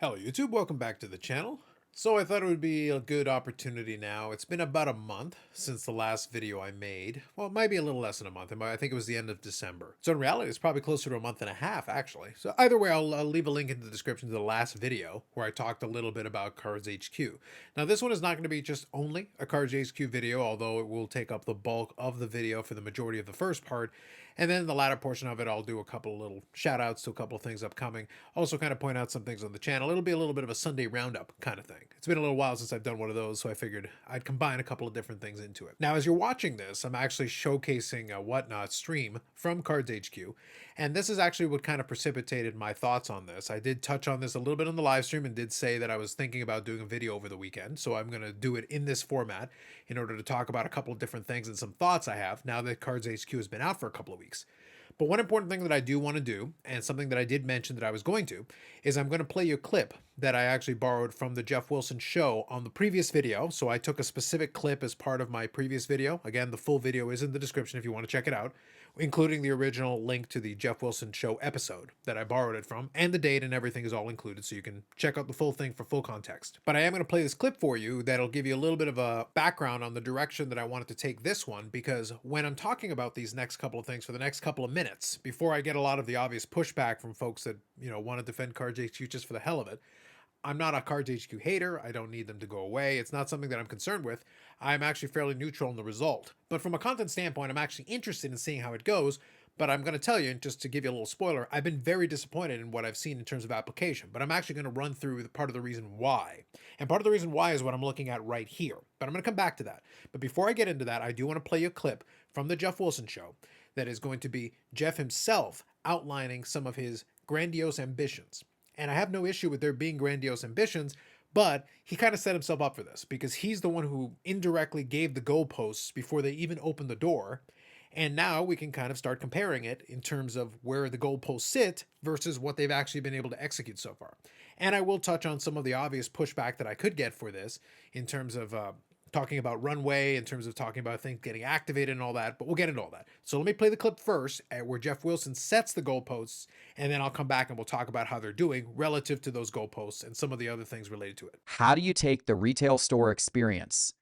Hello YouTube, welcome back to the channel. So I thought it would be a good opportunity now. It's been about a month since the last video I made. Well, it might be a little less than a month. I think it was the end of December. So in reality, it's probably closer to a month and a half, actually. So either way, I'll leave a link in the description to the last video where I talked a little bit about CardsHQ. Now this one is not going to be just only a CardsHQ video, although it will take up the bulk of the video for the majority of the first part. And then the latter portion of it, I'll do a couple of little shout outs to a couple of things upcoming. Also kind of point out some things on the channel. It'll be a little bit of a Sunday roundup kind of thing. It's been a little while since I've done one of those, so I figured I'd combine a couple of different things into it. Now, as you're watching this, I'm actually showcasing a Whatnot stream from CardsHQ, and this is actually what kind of precipitated my thoughts on this. I did touch on this a little bit on the live stream and did say that I was thinking about doing a video over the weekend, so I'm going to do it in this format in order to talk about a couple of different things and some thoughts I have now that CardsHQ has been out for a couple of weeks. But one important thing that I do want to do, and something that I did mention that I was going to, is I'm going to play you a clip that I actually borrowed from the Geoff Wilson show on the previous video. So I took a specific clip as part of my previous video. Again, the full video is in the description if you want to check it out, including the original link to the Geoff Wilson show episode that I borrowed it from, and the date and everything is all included, so you can check out the full thing for full context. But I am going to play this clip for you that'll give you a little bit of a background on the direction that I wanted to take this one, because when I'm talking about these next couple of things for the next couple of minutes, before I get a lot of the obvious pushback from folks that, want to defend CardsHQ just for the hell of it, I'm not a CardsHQ hater. I don't need them to go away. It's not something that I'm concerned with. I'm actually fairly neutral in the result. But from a content standpoint, I'm actually interested in seeing how it goes. But I'm going to tell you, just to give you a little spoiler, I've been very disappointed in what I've seen in terms of application. But I'm actually going to run through the part of the reason why. And part of the reason why is what I'm looking at right here. But I'm going to come back to that. But before I get into that, I do want to play you a clip from the Geoff Wilson show that is going to be Geoff himself outlining some of his grandiose ambitions. And I have no issue with there being grandiose ambitions, but he kind of set himself up for this because he's the one who indirectly gave the goalposts before they even opened the door. And now we can kind of start comparing it in terms of where the goalposts sit versus what they've actually been able to execute so far. And I will touch on some of the obvious pushback that I could get for this in terms of talking about runway, in terms of talking about things getting activated and all that, but we'll get into all that. So let me play the clip first where Geoff Wilson sets the goalposts, and then I'll come back and we'll talk about how they're doing relative to those goalposts and some of the other things related to it. How do you take the retail store experience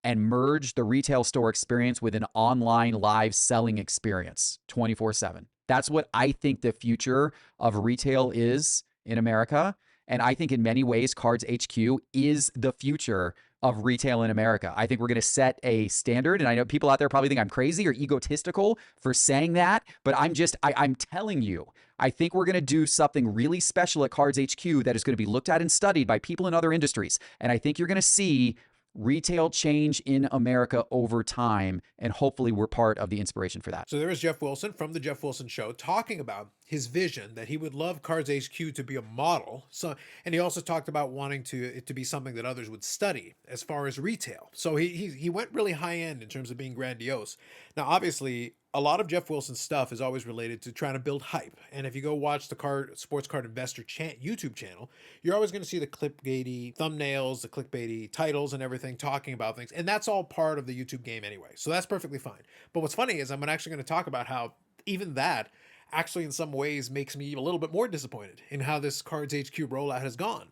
and merge the retail store experience with an online live selling experience 24/7? That's what I think the future of retail is in America. And I think in many ways, CardsHQ is the future of retail in America. I think we're going to set a standard. And I know people out there probably think I'm crazy or egotistical for saying that, but I'm telling you, I think we're going to do something really special at CardsHQ that is going to be looked at and studied by people in other industries. And I think you're going to see retail change in America over time, and hopefully we're part of the inspiration for that. So there is Geoff Wilson from the Geoff Wilson show talking about his vision that he would love CardsHQ to be a model. So, and he also talked about wanting it to be something that others would study as far as retail. So he went really high end in terms of being grandiose. Now, obviously, a lot of Geoff Wilson's stuff is always related to trying to build hype. And if you go watch the Sports Card Investor YouTube channel, you're always going to see the clickbaity thumbnails, the clickbaity titles and everything talking about things. And that's all part of the YouTube game anyway. So that's perfectly fine. But what's funny is I'm actually going to talk about how even that actually in some ways makes me a little bit more disappointed in how this CardsHQ rollout has gone.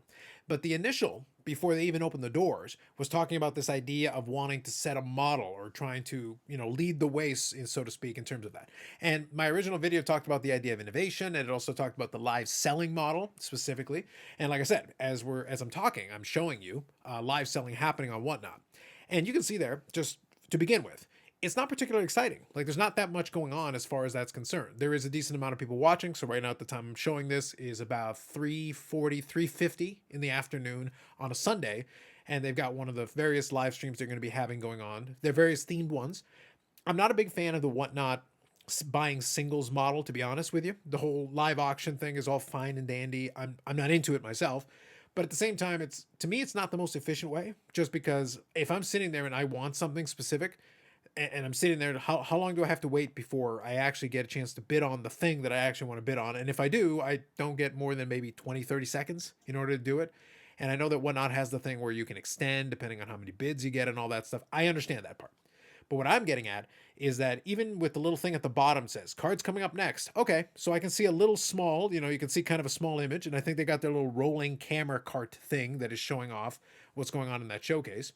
But the initial, before they even opened the doors, was talking about this idea of wanting to set a model or trying to, lead the way, so to speak, in terms of that. And my original video talked about the idea of innovation, and it also talked about the live selling model specifically. And like I said, as I'm talking, I'm showing you live selling happening on Whatnot. And you can see there, just to begin with, it's not particularly exciting. Like there's not that much going on as far as that's concerned. There is a decent amount of people watching. So right now at the time I'm showing this is about 3:40, 3:50 in the afternoon on a Sunday. And they've got one of the various live streams they're going to be having going on. They're various themed ones. I'm not a big fan of the Whatnot buying singles model, to be honest with you. The whole live auction thing is all fine and dandy. I'm not into it myself. But at the same time, to me, it's not the most efficient way, just because if I'm sitting there and I want something specific, and I'm sitting there, how long do I have to wait before I actually get a chance to bid on the thing that I actually want to bid on? And if I do, I don't get more than maybe 20, 30 seconds in order to do it. And I know that Whatnot has the thing where you can extend depending on how many bids you get and all that stuff. I understand that part. But what I'm getting at is that even with the little thing at the bottom says cards coming up next. Okay, so I can see a little small, you can see kind of a small image, and I think they got their little rolling camera cart thing that is showing off what's going on in that showcase.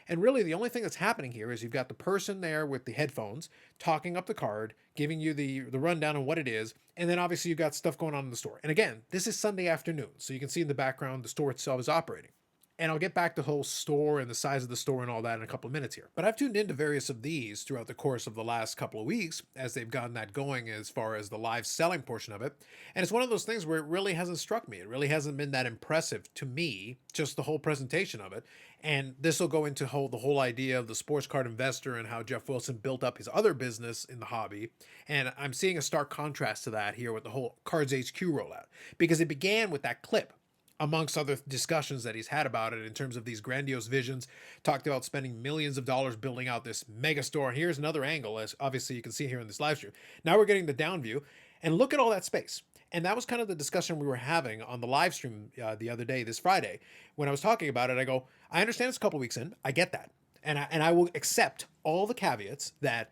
And really, the only thing that's happening here is you've got the person there with the headphones talking up the card, giving you the rundown on what it is, and then obviously you've got stuff going on in the store. And again, this is Sunday afternoon, so you can see in the background the store itself is operating. And I'll get back to the whole store and the size of the store and all that in a couple of minutes here. But I've tuned into various of these throughout the course of the last couple of weeks as they've gotten that going as far as the live selling portion of it. And it's one of those things where it really hasn't struck me. It really hasn't been that impressive to me, just the whole presentation of it. And this will go into the whole idea of the sports card investor and how Geoff Wilson built up his other business in the hobby. And I'm seeing a stark contrast to that here with the whole CardsHQ rollout, because it began with that clip, amongst other discussions that he's had about it in terms of these grandiose visions, talked about spending millions of dollars building out this mega store. And here's another angle, as obviously you can see here in this live stream. Now we're getting the down view, and look at all that space. And that was kind of the discussion we were having on the live stream the other day, this Friday, when I was talking about it. I go, I understand it's a couple weeks in. I get that. And I will accept all the caveats that,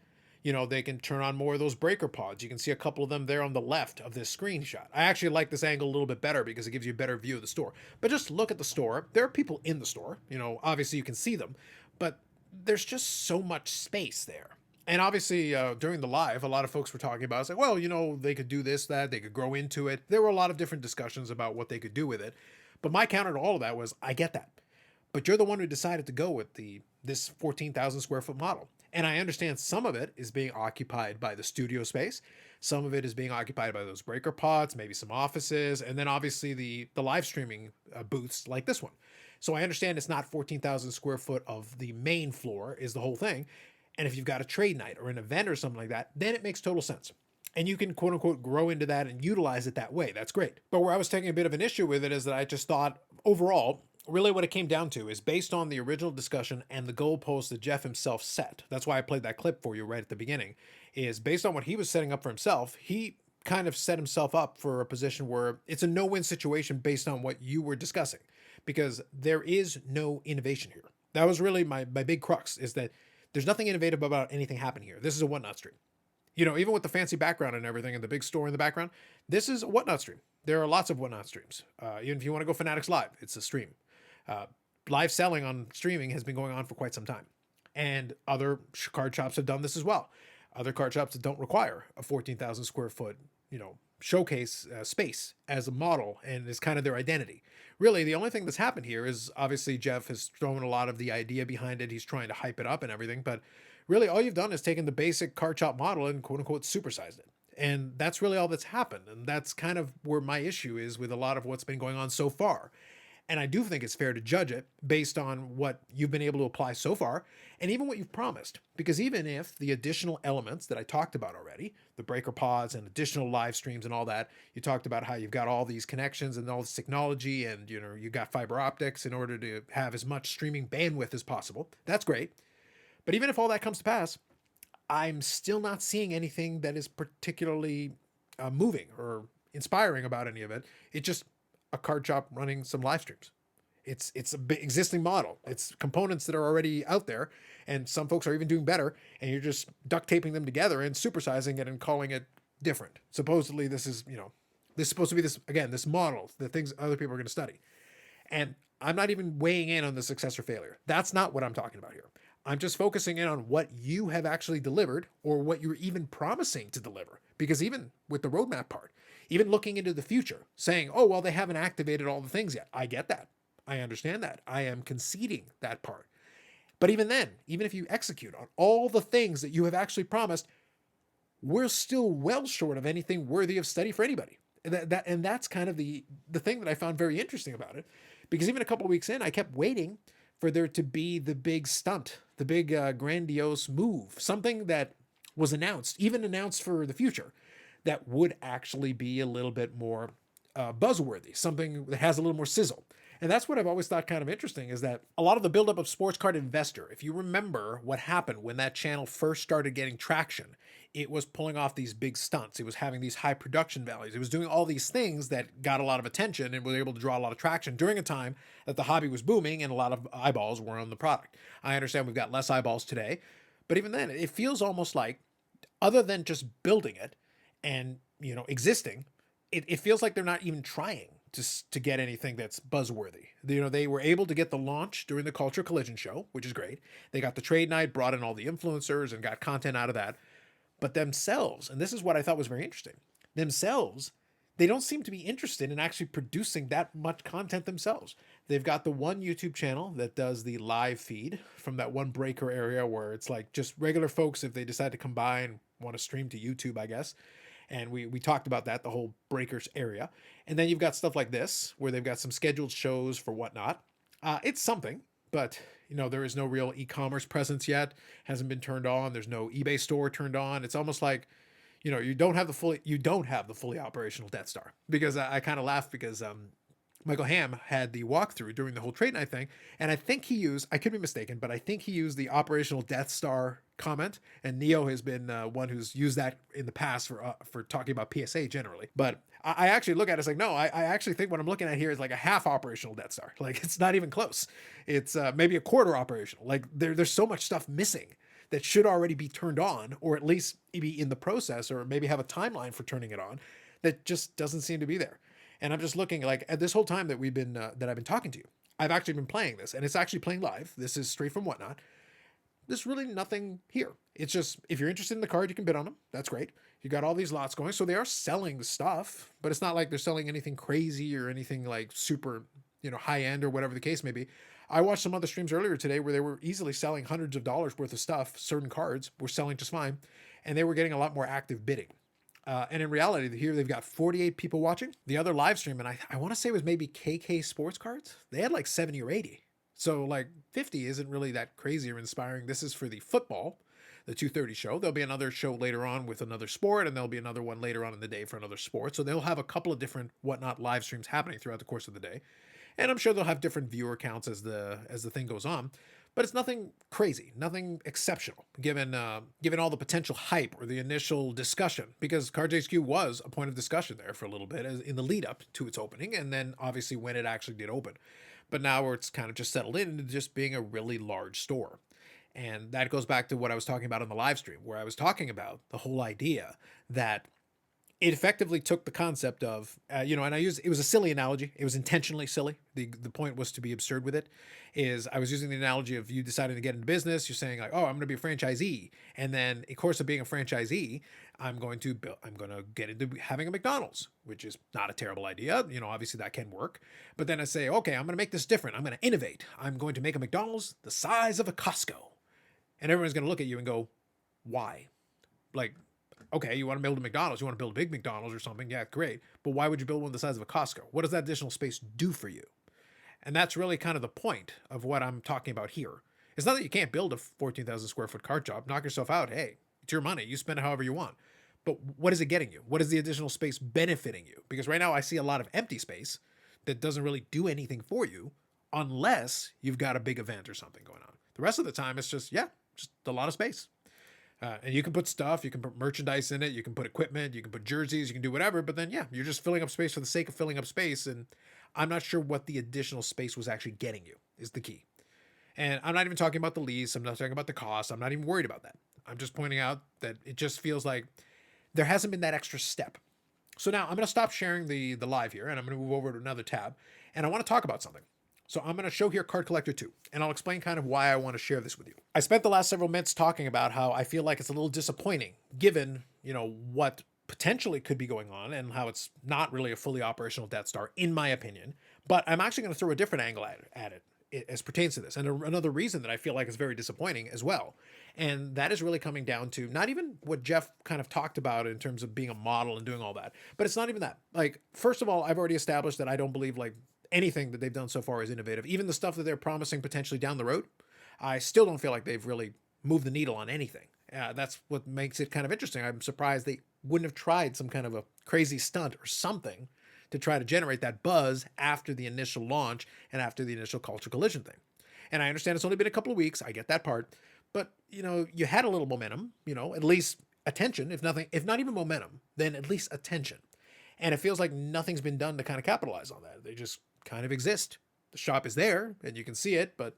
they can turn on more of those breaker pods. You can see a couple of them there on the left of this screenshot. I actually like this angle a little bit better because it gives you a better view of the store. But just look at the store. There are people in the store. Obviously you can see them, but there's just so much space there. And obviously during the live, a lot of folks were talking about, it's like, well, they could do this, that, they could grow into it. There were a lot of different discussions about what they could do with it. But my counter to all of that was, I get that. But you're the one who decided to go with this 14,000 square foot model. And I understand some of it is being occupied by the studio space. Some of it is being occupied by those breaker pods, maybe some offices, and then obviously the live streaming booths like this one. So I understand it's not 14,000 square foot of the main floor is the whole thing. And if you've got a trade night or an event or something like that, then it makes total sense. And you can quote unquote grow into that and utilize it that way. That's great. But where I was taking a bit of an issue with it is that I just thought overall, really what it came down to is based on the original discussion and the goalposts that Geoff himself set. That's why I played that clip for you right at the beginning, is based on what he was setting up for himself. He kind of set himself up for a position where it's a no-win situation based on what you were discussing, because there is no innovation here. That was really my big crux, is that there's nothing innovative about anything happening here. This is a whatnot stream. Even with the fancy background and everything and the big store in the background, this is a whatnot stream. There are lots of whatnot streams. Even if you want to go Fanatics Live, it's a stream. Live selling on streaming has been going on for quite some time. And other card shops have done this as well. Other card shops that don't require a 14,000 square foot, showcase space as a model and is kind of their identity. Really, the only thing that's happened here is obviously Geoff has thrown a lot of the idea behind it. He's trying to hype it up and everything. But really, all you've done is taken the basic card shop model and quote unquote supersized it. And that's really all that's happened. And that's kind of where my issue is with a lot of what's been going on so far. And I do think it's fair to judge it based on what you've been able to apply so far and even what you've promised. Because even if the additional elements that I talked about already, the breaker pods and additional live streams and all that, you talked about how you've got all these connections and all this technology and, you got fiber optics in order to have as much streaming bandwidth as possible. That's great. But even if all that comes to pass, I'm still not seeing anything that is particularly moving or inspiring about any of it. It just a card shop running some live streams. It's a big existing model. It's components that are already out there, and some folks are even doing better, and you're just duct taping them together and supersizing it and calling it different. Supposedly this is, this is supposed to be this model, the things other people are going to study. And I'm not even weighing in on the success or failure. That's not what I'm talking about here. I'm just focusing in on what you have actually delivered or what you're even promising to deliver. Because even with the roadmap part, even looking into the future, saying, oh, well, they haven't activated all the things yet. I get that. I understand that. I am conceding that part. But even then, even if you execute on all the things that you have actually promised, we're still well short of anything worthy of study for anybody. And that's kind of the thing that I found very interesting about it. Because even a couple of weeks in, I kept waiting for there to be the big stunt, the big grandiose move, something that was announced, even announced for the future, that would actually be a little bit more buzzworthy, something that has a little more sizzle. And that's what I've always thought kind of interesting, is that a lot of the buildup of Sports Card Investor, if you remember what happened when that channel first started getting traction, it was pulling off these big stunts. It was having these high production values. It was doing all these things that got a lot of attention and was able to draw a lot of traction during a time that the hobby was booming and a lot of eyeballs were on the product. I understand we've got less eyeballs today, But even then, it feels almost like, other than just building it and, existing, it feels like they're not even trying to get anything that's buzzworthy. They were able to get the launch during the Culture Collision show, which is great. They got the trade night, brought in all the influencers and got content out of that. But themselves, and this is what I thought was very interesting, themselves, they don't seem to be interested in actually producing that much content themselves. They've got the one YouTube channel that does the live feed from that one breaker area where it's like just regular folks, if they decide to combine, want to stream to YouTube, I guess. And we talked about that, the whole breakers area. And then you've got stuff like this, where they've got some scheduled shows for whatnot. It's something, but there is no real e-commerce presence yet. Hasn't been turned on. There's no eBay store turned on. It's almost like, you don't have the fully operational Death Star. Because I kind of laughed because Michael Hamm had the walkthrough during the whole trade night thing, and I think he used, I could be mistaken, but I think he used the operational Death Star comment, and Neo has been one who's used that in the past for talking about PSA generally. But I actually look at it as like, no, I actually think what I'm looking at here is like a half operational Death Star. Like, it's not even close. It's maybe a quarter operational. Like, there's so much stuff missing that should already be turned on, or at least be in the process, or maybe have a timeline for turning it on, that just doesn't seem to be there. And I'm just looking, like, at this whole time that I've been talking to you, I've actually been playing this, and it's actually playing live. This is straight from Whatnot. There's really nothing here. It's just, if you're interested in the card, you can bid on them. That's great. You got all these lots going. So they are selling stuff, but it's not like they're selling anything crazy or anything like super, high end or whatever the case may be. I watched some other streams earlier today where they were easily selling hundreds of dollars worth of stuff. Certain cards were selling just fine, and they were getting a lot more active bidding. And in reality, here they've got 48 people watching. The other live stream, and I want to say it was maybe KK Sports Cards, they had like 70 or 80. So like 50 isn't really that crazy or inspiring. This is for the football, the 2:30 show. There'll be another show later on with another sport, and there'll be another one later on in the day for another sport. So they'll have a couple of different Whatnot live streams happening throughout the course of the day. And I'm sure they'll have different viewer counts as the thing goes on. But it's nothing crazy, nothing exceptional, given all the potential hype or the initial discussion, because CardsHQ was a point of discussion there for a little bit in the lead up to its opening, and then obviously when it actually did open. But now it's kind of just settled into just being a really large store. And that goes back to what I was talking about on the live stream, where I was talking about the whole idea that it effectively took the concept of, and it was a silly analogy. It was intentionally silly. The point was to be absurd with it. I was using the analogy of you deciding to get into business. You're saying like, oh, I'm going to be a franchisee. And then in course of being a franchisee, I'm going to get into having a McDonald's, which is not a terrible idea. Obviously that can work. But then I say, okay, I'm going to make this different. I'm going to innovate. I'm going to make a McDonald's the size of a Costco. And everyone's going to look at you and go, why? Like, okay, you want to build a McDonald's, you want to build a big McDonald's or something, yeah, great. But why would you build one the size of a Costco? What does that additional space do for you? And that's really kind of the point of what I'm talking about here. It's not that you can't build a 14,000 square foot cart shop, knock yourself out. Hey, it's your money. You spend it however you want. But what is it getting you? What is the additional space benefiting you? Because right now I see a lot of empty space that doesn't really do anything for you unless you've got a big event or something going on. The rest of the time, it's just a lot of space. And you can put stuff, you can put merchandise in it, you can put equipment, you can put jerseys, you can do whatever, but then, you're just filling up space for the sake of filling up space, and I'm not sure what the additional space was actually getting you, is the key. And I'm not even talking about the lease, I'm not talking about the cost, I'm not even worried about that. I'm just pointing out that it just feels like there hasn't been that extra step. So now I'm going to stop sharing the live here, and I'm going to move over to another tab, and I want to talk about something. So I'm going to show here Card Collector 2, and I'll explain kind of why I want to share this with you. I spent the last several minutes talking about how I feel like it's a little disappointing given, what potentially could be going on and how it's not really a fully operational Death Star, in my opinion. But I'm actually going to throw a different angle at it as pertains to this. And another reason that I feel like is very disappointing as well. And that is really coming down to not even what Geoff kind of talked about in terms of being a model and doing all that, but it's not even that. Like, first of all, I've already established that I don't believe like anything that they've done so far is innovative. Even the stuff that they're promising potentially down the road, I still don't feel like they've really moved the needle on anything. That's what makes it kind of interesting. I'm surprised they wouldn't have tried some kind of a crazy stunt or something to try to generate that buzz after the initial launch and after the initial Culture Collision thing. And I understand it's only been a couple of weeks. I get that part. But, you had a little momentum, at least attention, if not even momentum, then at least attention. And it feels like nothing's been done to kind of capitalize on that. They just kind of exist. The shop is there and you can see it, but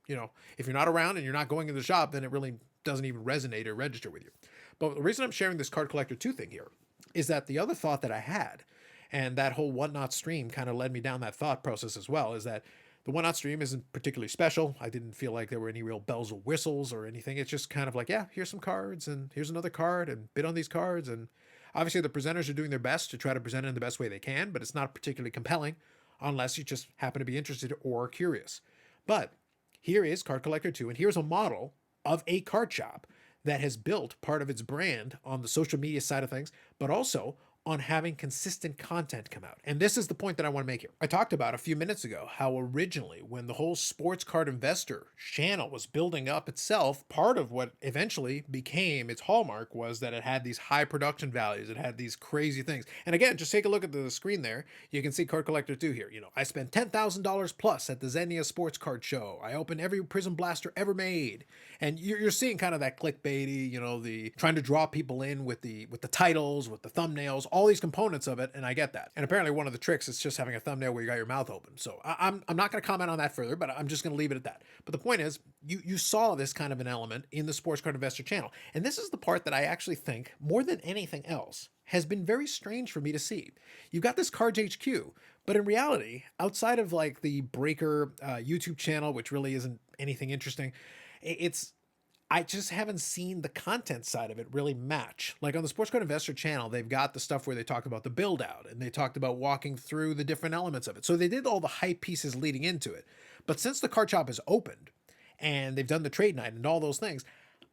if you're not around and you're not going to the shop, then it really doesn't even resonate or register with you. But the reason I'm sharing this Card Collector 2 thing here is that the other thought that I had, and that whole Whatnot stream kind of led me down that thought process as well, is that the Whatnot stream isn't particularly special. I didn't feel like there were any real bells or whistles or anything. It's just kind of like, yeah, here's some cards and here's another card and bid on these cards. And obviously the presenters are doing their best to try to present it in the best way they can, but it's not particularly compelling unless you just happen to be interested or curious. But here is Card Collector 2, and here's a model of a card shop that has built part of its brand on the social media side of things, but also on having consistent content come out. And this is the point that I want to make here. I talked about a few minutes ago how originally, when the whole sports card investor channel was building up itself, part of what eventually became its hallmark was that it had these high production values. It had these crazy things. And again, just take a look at the screen there. You can see Card Collector 2 here. You know, I spent $10,000 plus at the Xenia Sports Card Show. I opened every Prism Blaster ever made. And you're seeing kind of that clickbaity, you know, the trying to draw people in with the titles, with the thumbnails, all these components of it, and I get that. And apparently one of the tricks is just having a thumbnail where you got your mouth open. So I'm not going to comment on that further, but I'm just going to leave it at that. But the point is, you saw this kind of an element in the Sports Card Investor channel. And this is the part that I actually think, more than anything else, has been very strange for me to see. You've got this CardsHQ, but in reality, outside of like the Breaker YouTube channel, which really isn't anything interesting, I just haven't seen the content side of it really match. Like on the Sports Card Investor channel, they've got the stuff where they talked about the build out and they talked about walking through the different elements of it. So they did all the hype pieces leading into it. But since the card shop has opened and they've done the trade night and all those things,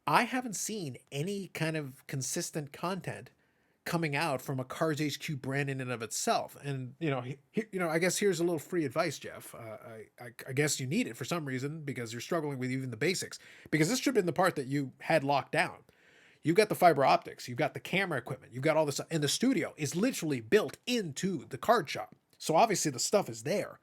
I haven't seen any kind of consistent content coming out from a CardsHQ brand in and of itself. And, I guess here's a little free advice, Geoff. I guess you need it for some reason because you're struggling with even the basics, because this should have been the part that you had locked down. You've got the fiber optics, you've got the camera equipment, you've got all this, and the studio is literally built into the card shop. So obviously the stuff is there.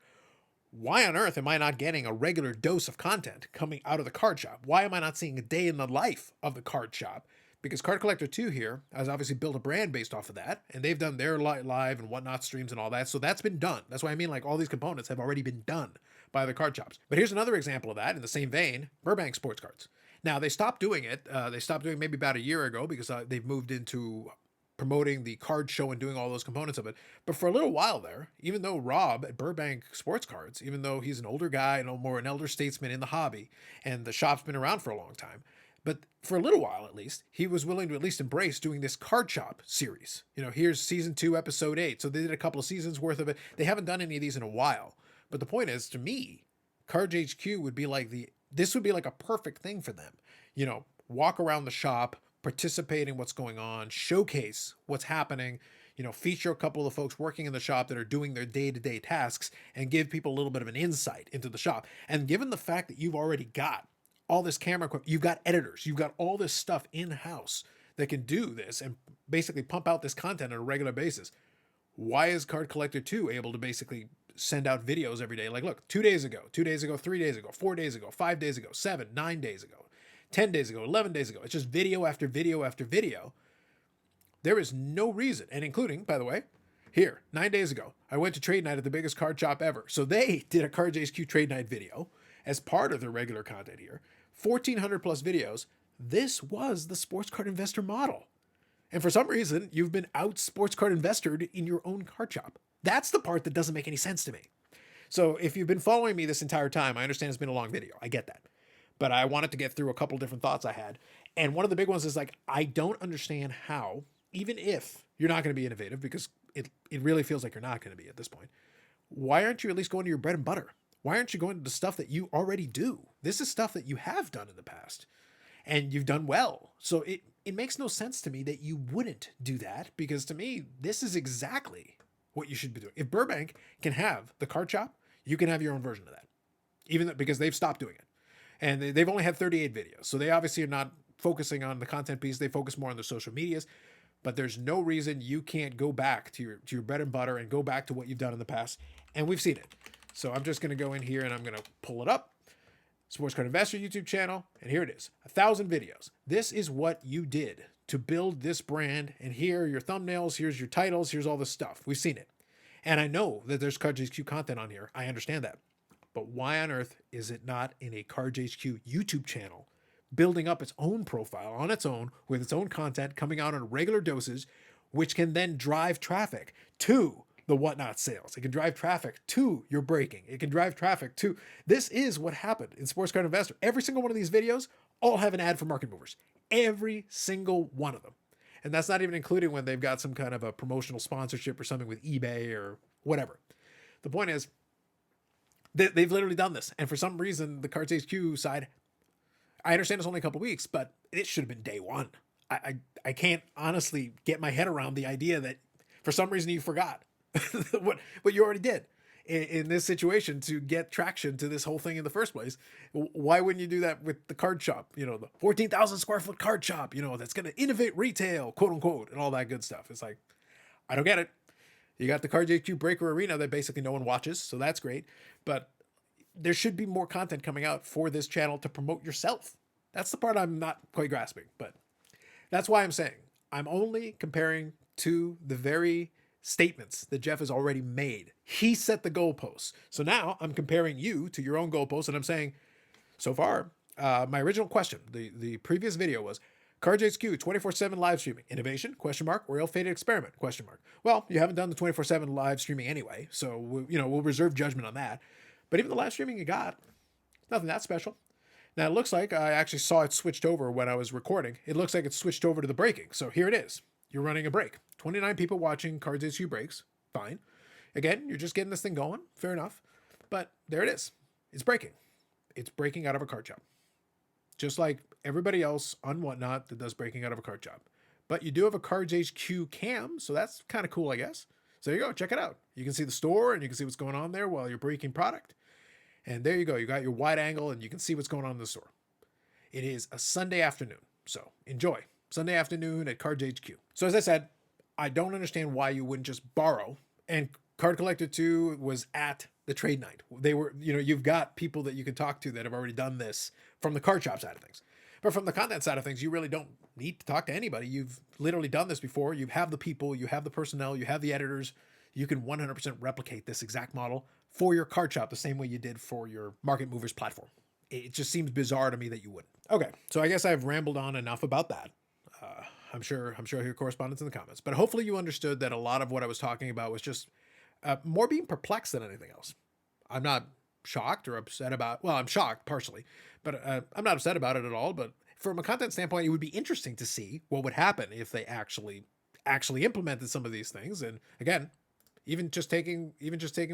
Why on earth am I not getting a regular dose of content coming out of the card shop? Why am I not seeing a day in the life of the card shop? Because Card Collector 2 here has obviously built a brand based off of that, and they've done their live and whatnot streams and all that, so that's been done. That's why I mean, like, all these components have already been done by the card shops. But here's another example of that in the same vein: Burbank Sports Cards. Now, they stopped doing it. They stopped doing it maybe about a year ago because they've moved into promoting the card show and doing all those components of it. But for a little while there, even though Rob at Burbank Sports Cards, even though he's an older guy and more an elder statesman in the hobby, and the shop's been around for a long time, but for a little while, at least, he was willing to at least embrace doing this card shop series. Here's season 2, episode 8. So they did a couple of seasons worth of it. They haven't done any of these in a while. But the point is, to me, CardsHQ would be like this would be like a perfect thing for them. Walk around the shop, participate in what's going on, showcase what's happening, feature a couple of the folks working in the shop that are doing their day-to-day tasks, and give people a little bit of an insight into the shop. And given the fact that you've already got all this camera equipment, you've got editors, you've got all this stuff in-house that can do this and basically pump out this content on a regular basis, why is Card Collector 2 able to basically send out videos every day? Like, look, 2 days ago, 3 days ago, 4 days ago, 5 days ago, 7, 9 days ago, 10 days ago, 11 days ago. It's just video after video after video. There is no reason, and including, by the way, here, 9 days ago, I went to trade night at the biggest card shop ever. So they did a CardsHQ trade night video as part of their regular content here. 1,400 plus videos. This was the Sports Card Investor model. And for some reason, you've been out Sports Card Investored in your own card shop. That's the part that doesn't make any sense to me. So if you've been following me this entire time, I understand it's been a long video. I get that. But I wanted to get through a couple different thoughts I had. And one of the big ones is like, I don't understand how, even if you're not going to be innovative, because it really feels like you're not going to be at this point, why aren't you at least going to your bread and butter? Why aren't you going to the stuff that you already do? This is stuff that you have done in the past and you've done well. So it makes no sense to me that you wouldn't do that, because to me, this is exactly what you should be doing. If Burbank can have the card shop, you can have your own version of that, because they've stopped doing it. And they've only had 38 videos. So they obviously are not focusing on the content piece. They focus more on the social medias. But there's no reason you can't go back to your bread and butter and go back to what you've done in the past. And we've seen it. So I'm just going to go in here and I'm going to pull it up. Sports Card Investor YouTube channel. And here it is. 1,000 videos. This is what you did to build this brand. And here are your thumbnails. Here's your titles. Here's all this stuff. We've seen it. And I know that there's CardsHQ content on here. I understand that. But why on earth is it not in a CardsHQ YouTube channel building up its own profile on its own with its own content coming out on regular doses, which can then drive traffic to the whatnot sales. It can drive traffic to your breaking. It can drive traffic to, this is what happened in Sports Card Investor. Every single one of these videos all have an ad for market movers. Every single one of them. And that's not even including when they've got some kind of a promotional sponsorship or something with eBay or whatever. The point is, they've literally done this. And for some reason, the CardsHQ side, I understand it's only a couple weeks, but it should have been day one. I can't honestly get my head around the idea that for some reason you forgot what you already did in this situation to get traction to this whole thing in the first place. Why wouldn't you do that with the card shop? You know, the 14,000 square foot card shop, you know, that's going to innovate retail, quote unquote, and all that good stuff. It's like, I don't get it. You got the CardsHQ Breaker Arena that basically no one watches, so that's great. But there should be more content coming out for this channel to promote yourself. That's the part I'm not quite grasping, but that's why I'm saying I'm only comparing to the very statements that Geoff has already made. He set the goalposts. So now I'm comparing you to your own goalposts, and I'm saying, so far, my original question, the previous video was, CardsHQ 24/7 live streaming, innovation, question mark, or ill-fated experiment, question mark. Well, you haven't done the 24/7 live streaming anyway, so we'll reserve judgment on that. But even the live streaming you got, nothing that special. Now, it looks like I actually saw it switched over when I was recording. It looks like it switched over to the breaking. So here it is. You're running a break. 29 people watching CardsHQ breaks. Fine. Again, you're just getting this thing going. Fair enough. But there it is. It's breaking. It's breaking out of a card shop. Just like everybody else on Whatnot that does breaking out of a card shop. But you do have a CardsHQ cam, so that's kind of cool, I guess. So there you go. Check it out. You can see the store, and you can see what's going on there while you're breaking product. And there you go. You got your wide angle, and you can see what's going on in the store. It is a Sunday afternoon, so enjoy. Sunday afternoon at CardsHQ. So as I said, I don't understand why you wouldn't just borrow. And Card Collector 2 was at the trade night. They were, you've got people that you can talk to that have already done this from the card shop side of things. But from the content side of things, you really don't need to talk to anybody. You've literally done this before. You have the people, you have the personnel, you have the editors. You can 100% replicate this exact model for your card shop the same way you did for your market movers platform. It just seems bizarre to me that you wouldn't. Okay, so I guess I've rambled on enough about that. I'm sure I'll hear correspondence in the comments. But hopefully you understood that a lot of what I was talking about was just more being perplexed than anything else. I'm not shocked or upset about, well, I'm shocked partially, but I'm not upset about it at all. But from a content standpoint, it would be interesting to see what would happen if they actually implemented some of these things. And again, even just taking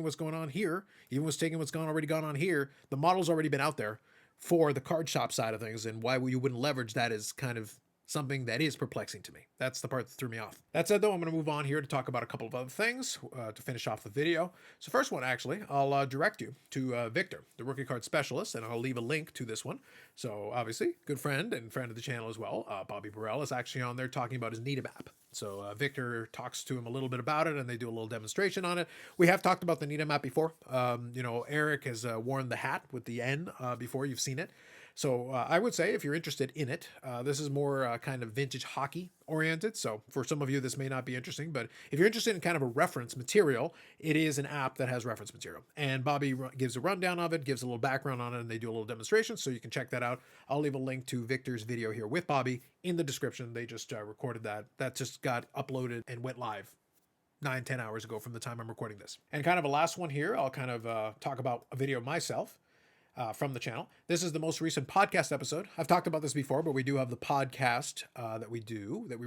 what's going on here, even what's taking what's already gone on here, the model's already been out there for the card shop side of things, and why you wouldn't leverage that is kind of something that is perplexing to me. That's the part that threw me off. That said, though, I'm going to move on here to talk about a couple of other things to finish off the video. So first one, actually, I'll direct you to Victor, the rookie card specialist, and I'll leave a link to this one. So obviously, good friend and friend of the channel as well, Bobby Burrell, is actually on there talking about his Needuum app. So Victor talks to him a little bit about it, and they do a little demonstration on it. We have talked about the Needuum app before. Eric has worn the hat with the N before. You've seen it. So I would say if you're interested in it, this is more kind of vintage hockey oriented. So for some of you, this may not be interesting, but if you're interested in kind of a reference material, it is an app that has reference material. And Bobby gives a rundown of it, gives a little background on it, and they do a little demonstration. So you can check that out. I'll leave a link to Victor's video here with Bobby in the description. They just recorded that. That just got uploaded and went live 9-10 hours ago from the time I'm recording this. And kind of a last one here, I'll kind of talk about a video myself. From the channel. This is the most recent podcast episode. I've talked about this before, but we do have the podcast that we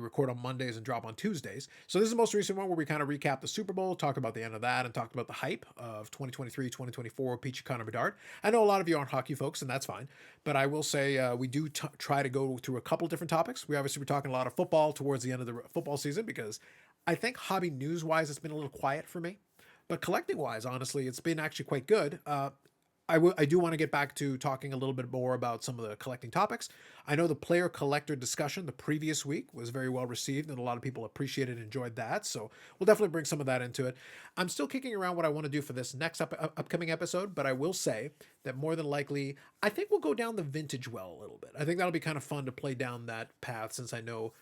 record on Mondays and drop on Tuesdays. So this is the most recent one where we kind of recap the Super Bowl, talked about the end of that, and talked about the hype of 2023, 2024, Peachy Connor Bedard. I know a lot of you aren't hockey folks, and that's fine, but I will say we do try to go through a couple different topics. We obviously were talking a lot of football towards the end of the football season because I think hobby news-wise, it's been a little quiet for me. But collecting-wise, honestly, it's been actually quite good. I do want to get back to talking a little bit more about some of the collecting topics. I know the player collector discussion the previous week was very well received, and a lot of people appreciated and enjoyed that. So we'll definitely bring some of that into it. I'm still kicking around what I want to do for this next upcoming episode, but I will say that more than likely, I think we'll go down the vintage well a little bit. I think that'll be kind of fun to play down that path, since I know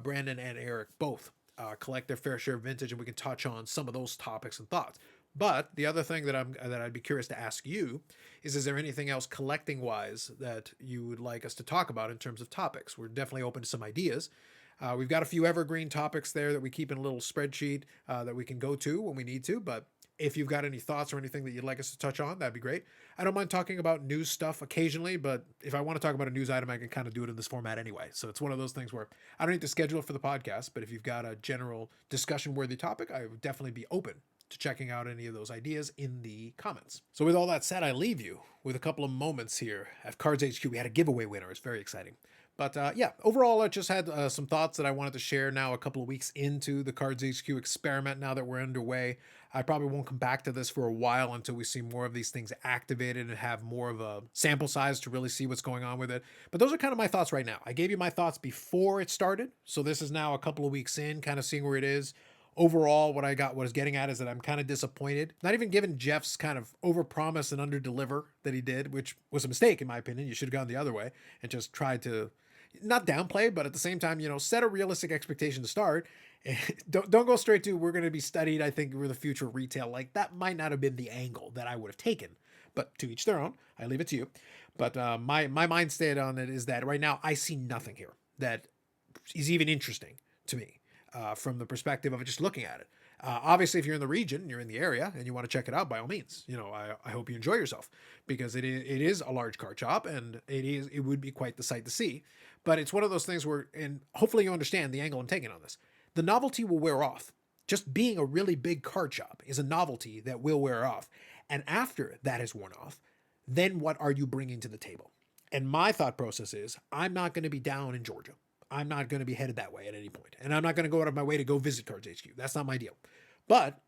Brandon and Eric both collect their fair share of vintage, and we can touch on some of those topics and thoughts. But the other thing that I'd be curious to ask you is there anything else collecting wise that you would like us to talk about in terms of topics? We're definitely open to some ideas. We've got a few evergreen topics there that we keep in a little spreadsheet that we can go to when we need to. But if you've got any thoughts or anything that you'd like us to touch on, that'd be great. I don't mind talking about news stuff occasionally, but if I want to talk about a news item, I can kind of do it in this format anyway. So it's one of those things where I don't need to schedule it for the podcast, but if you've got a general discussion worthy topic, I would definitely be open to checking out any of those ideas in the comments. So with all that said, I leave you with a couple of moments here. At CardsHQ, we had a giveaway winner. It's very exciting. But yeah, overall, I just had some thoughts that I wanted to share now a couple of weeks into the CardsHQ experiment now that we're underway. I probably won't come back to this for a while until we see more of these things activated and have more of a sample size to really see what's going on with it. But those are kind of my thoughts right now. I gave you my thoughts before it started. So this is now a couple of weeks in, kind of seeing where it is. Overall, what I was getting at is that I'm kind of disappointed. Not even given Geoff's kind of overpromise and underdeliver that he did, which was a mistake in my opinion. You should have gone the other way and just tried to not downplay, but at the same time, set a realistic expectation to start. Don't go straight to we're going to be studied. I think we're the future of retail. Like that might not have been the angle that I would have taken, but to each their own. I leave it to you. But my mind state on it is that right now I see nothing here that is even interesting to me. From the perspective of just looking at it. Obviously, if you're in the region, you're in the area, and you want to check it out, by all means. I hope you enjoy yourself because it is a large card shop, and it would be quite the sight to see. But it's one of those things where, and hopefully you understand the angle I'm taking on this. The novelty will wear off. Just being a really big card shop is a novelty that will wear off. And after that has worn off, then what are you bringing to the table? And my thought process is, I'm not going to be down in Georgia. I'm not going to be headed that way at any point. And I'm not going to go out of my way to go visit CardsHQ. That's not my deal. But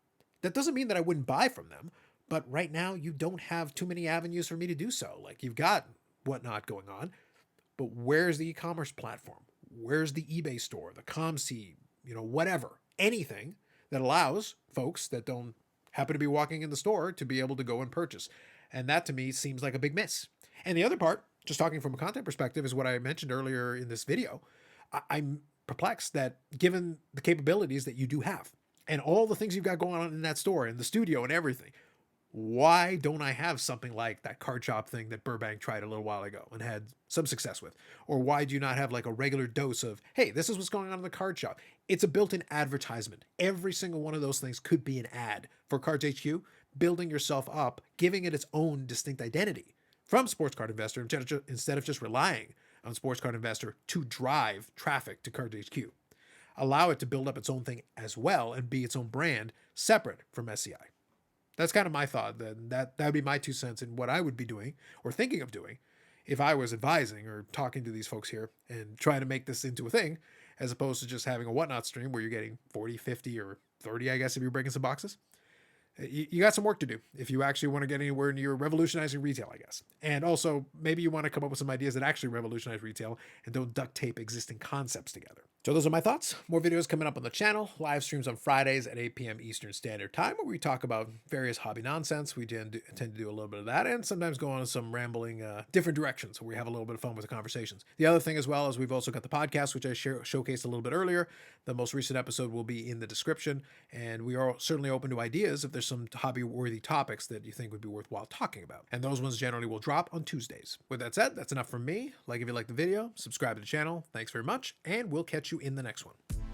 that doesn't mean that I wouldn't buy from them. But right now, you don't have too many avenues for me to do so. Like you've got whatnot going on. But where's the e-commerce platform? Where's the eBay store, the ComC, whatever. Anything that allows folks that don't happen to be walking in the store to be able to go and purchase. And that to me seems like a big miss. And the other part, just talking from a content perspective, is what I mentioned earlier in this video. I'm perplexed that given the capabilities that you do have and all the things you've got going on in that store and the studio and everything, why don't I have something like that card shop thing that Burbank tried a little while ago and had some success with? Or why do you not have like a regular dose of, hey, this is what's going on in the card shop? It's a built-in advertisement. Every single one of those things could be an ad for CardsHQ, building yourself up, giving it its own distinct identity from Sports Card Investor instead of just relying on Sports Card Investor to drive traffic to CardsHQ. Allow it to build up its own thing as well and be its own brand separate from SCI. That's kind of my thought. That would be my 2 cents in what I would be doing or thinking of doing if I was advising or talking to these folks here and trying to make this into a thing, as opposed to just having a whatnot stream where you're getting 40, 50, or 30, I guess, if you're breaking some boxes. You got some work to do if you actually want to get anywhere near revolutionizing retail, I guess. And also, maybe you want to come up with some ideas that actually revolutionize retail and don't duct tape existing concepts together. So those are my thoughts. More videos coming up on the channel. Live streams on Fridays at 8 p.m. Eastern Standard Time, where we talk about various hobby nonsense. We tend to do a little bit of that and sometimes go on some rambling different directions where we have a little bit of fun with the conversations. The other thing as well is we've also got the podcast, which I showcased a little bit earlier. The most recent episode will be in the description, and we are certainly open to ideas if there's some hobby-worthy topics that you think would be worthwhile talking about. And those ones generally will drop on Tuesdays. With that said, that's enough from me. Like if you like the video, subscribe to the channel. Thanks very much, and we'll catch you in the next one.